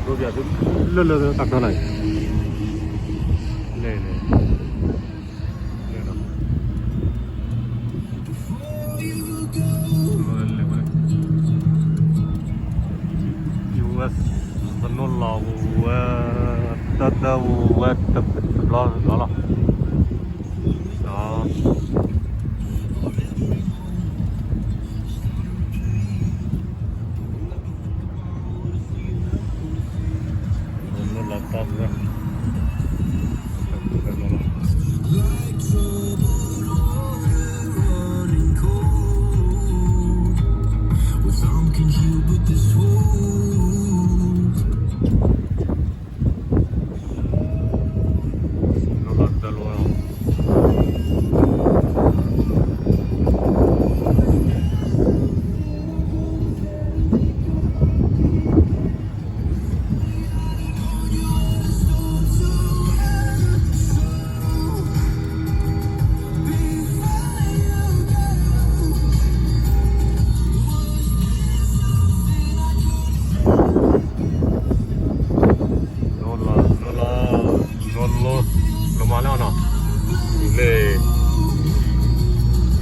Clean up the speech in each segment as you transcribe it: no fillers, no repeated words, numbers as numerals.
တို့ပြသူလွတ်လွတ်တော့ပြောလိုက်လေလေUS Sanullah wa tadaw wa tabla đó nó là top ra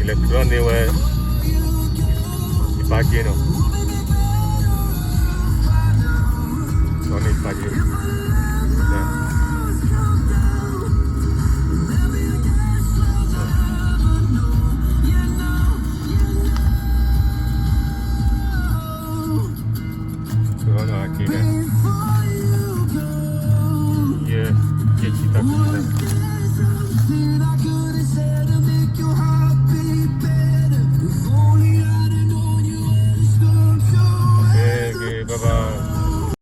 electronic we ipagino sono ipagino sono aquí ye cita bye bye.